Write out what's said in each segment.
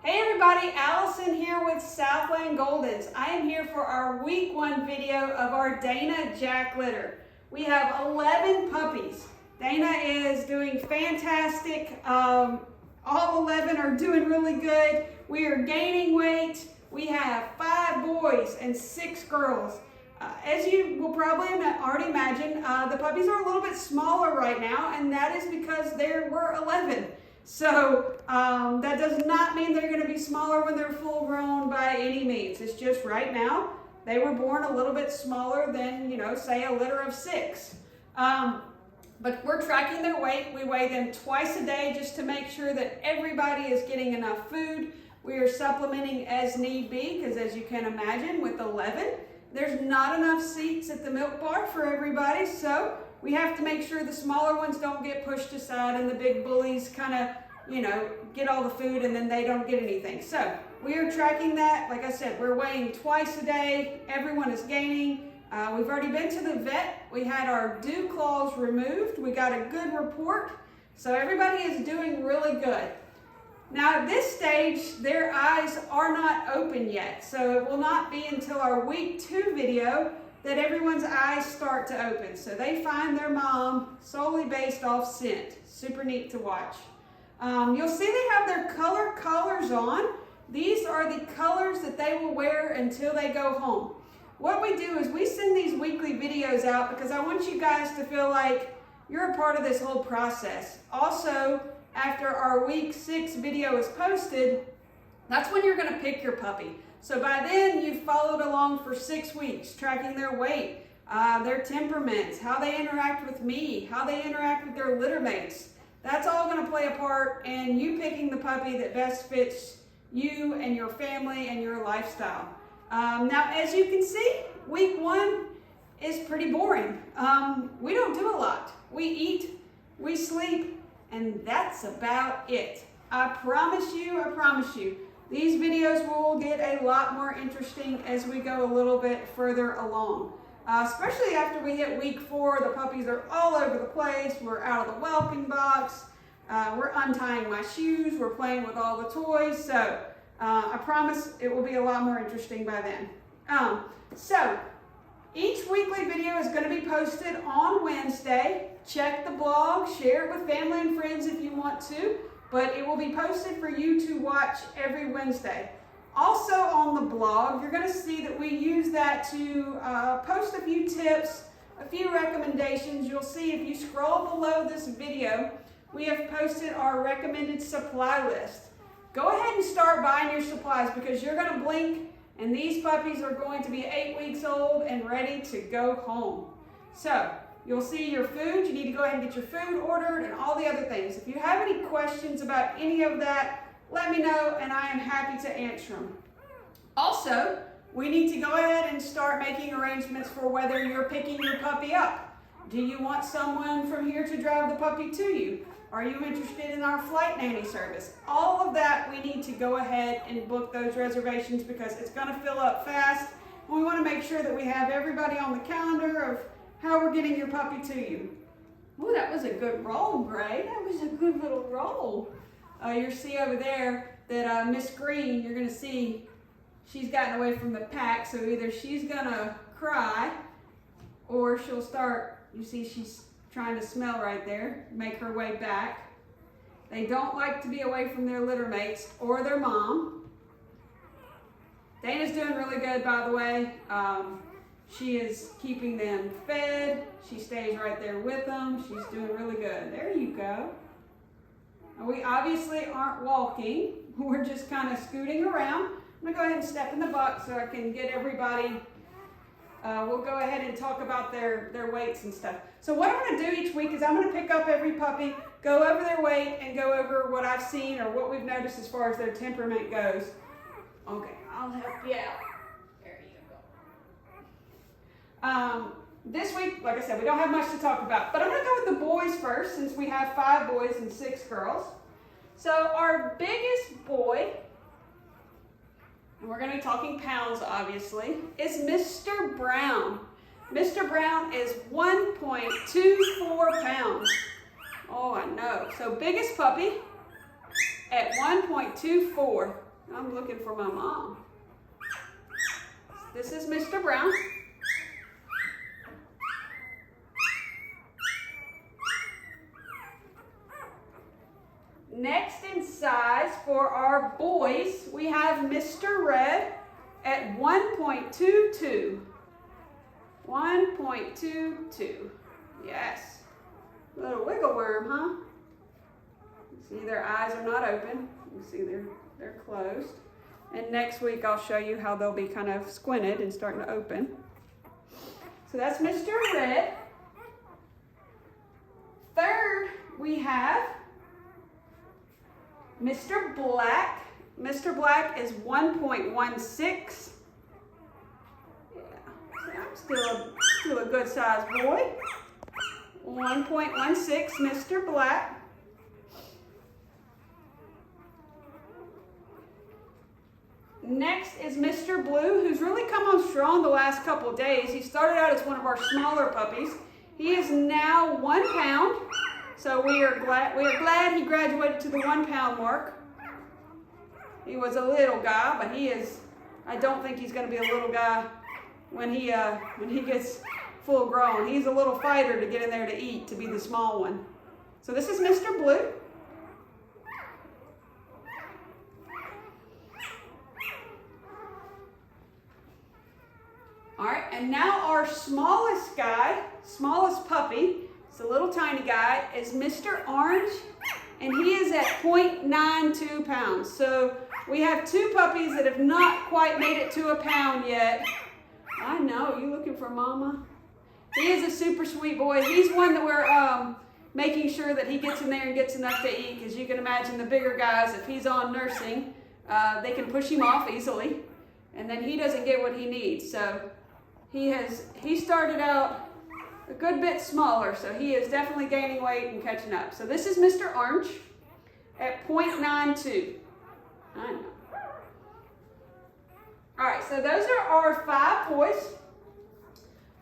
Hey everybody, Allison here with Southland Goldens. I am here for our week 1 video of our Dana Jack litter. We have 11 puppies. Dana is doing fantastic. All 11 are doing really good. We are gaining weight. We have 5 boys and 6 girls. As you will probably already imagine, the puppies are a little bit smaller right now, and that is because there were 11. So that does not mean they're going to be smaller when they're full grown by any means. It's just right now they were born a little bit smaller than, say a litter of 6. But we're tracking their weight. We weigh them twice a day just to make sure that everybody is getting enough food. We are supplementing as need be because, as you can imagine, with 11, there's not enough seats at the milk bar for everybody. So we have to make sure the smaller ones don't get pushed aside and the big bullies kind of, get all the food and then they don't get anything. So we are tracking that. Like I said, we're weighing twice a day. Everyone is gaining. We've already been to the vet. We had our dew claws removed. We got a good report. So everybody is doing really good. Now at this stage, their eyes are not open yet. So it will not be until our week 2 video that everyone's eyes start to open. So they find their mom solely based off scent. Super neat to watch. You'll see they have their color collars on. These are the colors that they will wear until they go home. What we do is we send these weekly videos out because I want you guys to feel like you're a part of this whole process. Also, after our week 6 video is posted, that's when you're going to pick your puppy. So by then, you've followed along for 6 weeks, tracking their weight, their temperaments, how they interact with me, how they interact with their litter mates. That's all going to play a part in you picking the puppy that best fits you and your family and your lifestyle. Now, as you can see, week 1 is pretty boring. We don't do a lot. We eat, we sleep, and that's about it. I promise you, these videos will get a lot more interesting as we go a little bit further along. Especially after we hit week 4, the puppies are all over the place. We're out of the whelping box. We're untying my shoes. We're playing with all the toys. So I promise it will be a lot more interesting by then. So each weekly video is going to be posted on Wednesday. Check the blog, share it with family and friends if you want to, but it will be posted for you to watch every Wednesday. Also on the blog, you're going to see that we use that to post a few tips, a few recommendations. You'll see if you scroll below this video, we have posted our recommended supply list. Go ahead and start buying your supplies because you're going to blink and these puppies are going to be 8 weeks old and ready to go home. So you'll see your food. You need to go ahead and get your food ordered and all the other things. If you have any questions about any of that, let me know and I am happy to answer them. Also, we need to go ahead and start making arrangements for whether you're picking your puppy up. Do you want someone from here to drive the puppy to you? Are you interested in our flight nanny service? All of that, we need to go ahead and book those reservations because it's going to fill up fast. And we want to make sure that we have everybody on the calendar of how we're getting your puppy to you. Ooh, that was a good roll, Gray. That was a good little roll. You'll see over there that Miss Green, you're going to see she's gotten away from the pack. So either she's going to cry or she'll start, you see she's trying to smell right there, make her way back. They don't like to be away from their litter mates or their mom. Dana's doing really good, by the way. She is keeping them fed. She stays right there with them. She's doing really good. There you go. Now, we obviously aren't walking. We're just kind of scooting around. I'm going to go ahead and step in the buck so I can get everybody. We'll go ahead and talk about their weights and stuff. So what I'm going to do each week is I'm going to pick up every puppy, go over their weight, and go over what I've seen or what we've noticed as far as their temperament goes. Okay, I'll help you out. There you go. This week, like I said, we don't have much to talk about, but I'm going to go with the boys first since we have 5 boys and 6 girls. So our biggest boy, and we're going to be talking pounds obviously, is Mr. Brown. Mr. Brown is 1.24 pounds. Oh, I know. So biggest puppy at 1.24. I'm looking for my mom. This is Mr. Brown. Next in size for our boys, we have Mr. Red at 1.22. 1.22. Yes. A little wiggle worm, huh? You see their eyes are not open. You see they're closed. And next week I'll show you how they'll be kind of squinted and starting to open. So that's Mr. Red. Third, we have Mr. Black. Mr. Black is 1.16. Yeah, I'm still a good sized boy. 1.16, Mr. Black. Next is Mr. Blue, who's really come on strong the last couple of days. He started out as one of our smaller puppies. He is now 1 pound. So we are glad he graduated to the 1 pound mark. He was a little guy, but I don't think he's going to be a little guy when he gets full grown. He's a little fighter to get in there to eat, to be the small one. So this is Mr. Blue. All right, and now our smallest puppy, it's a little tiny guy, is Mr. Orange, and he is at 0.92 pounds. So we have 2 puppies that have not quite made it to a pound yet. I know, you looking for mama? He is a super sweet boy. He's one that we're making sure that he gets in there and gets enough to eat, because you can imagine the bigger guys, if he's on nursing, they can push him off easily, and then he doesn't get what he needs. So he started out a good bit smaller, so he is definitely gaining weight and catching up. So this is Mr. Orange at 0.92. I know. All right, so those are our 5 boys.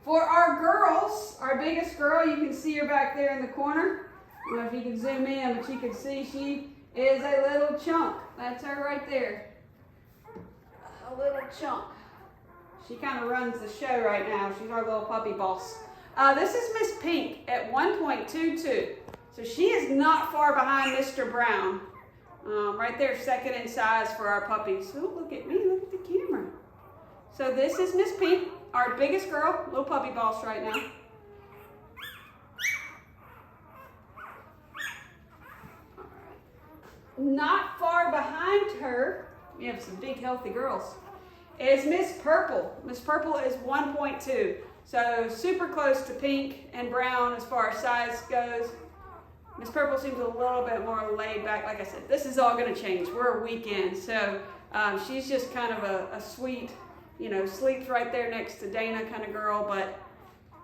For our girls, our biggest girl, you can see her back there in the corner. I don't know if you can zoom in, but you can see she is a little chunk. That's her right there. A little chunk. She kind of runs the show right now. She's our little puppy boss. This is Miss Pink at 1.22. So she is not far behind Mr. Brown. Right there, second in size for our puppies. Oh, look at me, look at the camera. So this is Miss Pink, our biggest girl, little puppy boss right now. Not far behind her, we have some big healthy girls, is Miss Purple. Miss Purple is 1.2. So super close to Pink and Brown as far as size goes. Miss Purple seems a little bit more laid back. Like I said, this is all going to change. We're a week in, so she's just kind of a sweet, sleeps right there next to Dana kind of girl, but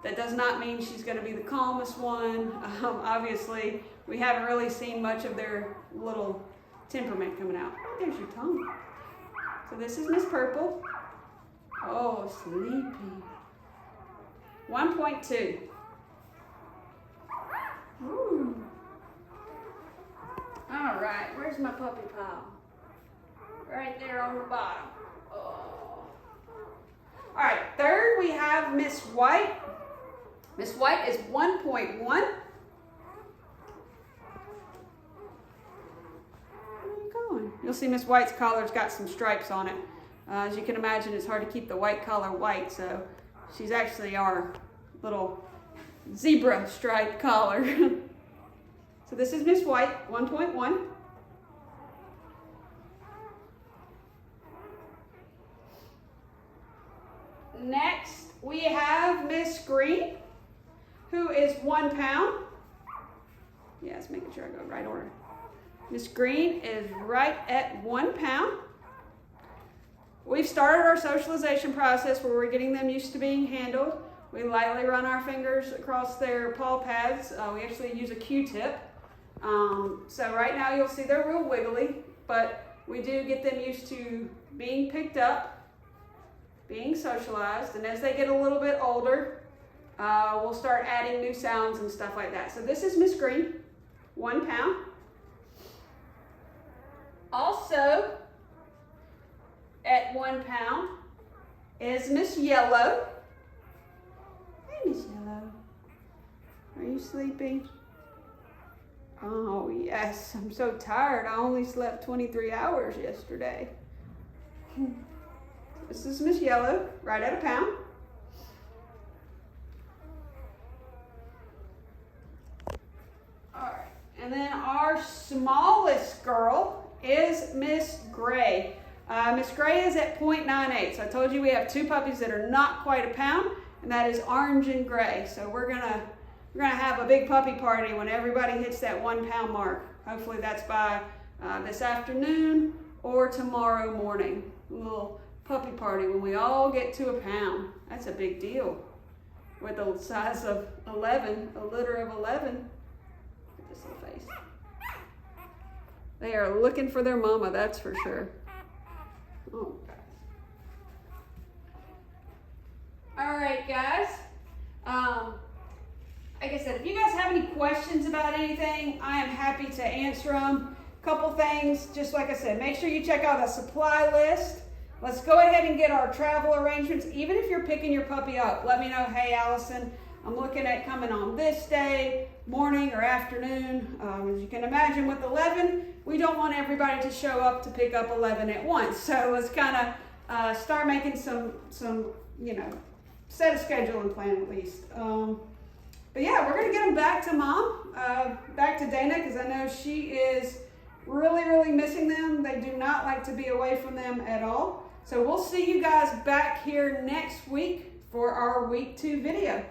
that does not mean she's going to be the calmest one. Obviously, we haven't really seen much of their little temperament coming out. There's your tongue. So this is Miss Purple. Oh, sleepy. 1.2. Ooh. All right, where's my puppy pile? Right there on the bottom. Oh. All right, third we have Miss White. Miss White is 1.1. Where are you going? You'll see Miss White's collar's got some stripes on it. As you can imagine, it's hard to keep the white collar white, so she's actually our little zebra striped collar. So this is Miss White, 1.1. Next, we have Miss Green, who is 1 pound. Yes, making sure I go right order. Miss Green is right at 1 pound. We've started our socialization process where we're getting them used to being handled. We lightly run our fingers across their paw pads. We actually use a Q-tip. So right now you'll see they're real wiggly, but we do get them used to being picked up, being socialized, and as they get a little bit older, we'll start adding new sounds and stuff like that. So this is Miss Green, 1 pound. Also, 1 pound is Miss Yellow. Hey, Miss Yellow. Are you sleepy? Oh, yes. I'm so tired. I only slept 23 hours yesterday. This is Miss Yellow, right at 1 pound. All right. And then our smallest girl is Miss Gray. Miss Gray is at 0.98. So I told you we have 2 puppies that are not quite 1 pound, and that is Orange and Gray. So we're gonna have a big puppy party when everybody hits that 1 pound mark. Hopefully that's by this afternoon or tomorrow morning. A little puppy party when we all get to 1 pound. That's a big deal. With a size of 11, a litter of 11. Look at this little face. They are looking for their mama, that's for sure. Oh, God. All right, guys. Like I said, if you guys have any questions about anything, I am happy to answer them. Couple things, just like I said, make sure you check out a supply list. Let's go ahead and get our travel arrangements. Even if you're picking your puppy up, let me know, hey, Allison, I'm looking at coming on this day, morning or afternoon. As you can imagine with 11, we don't want everybody to show up to pick up 11 at once. So let's kind of start making some, set a schedule and plan at least. But yeah, we're gonna get them back to Mom, back to Dana, because I know she is really, really missing them. They do not like to be away from them at all. So we'll see you guys back here next week for our week 2 video.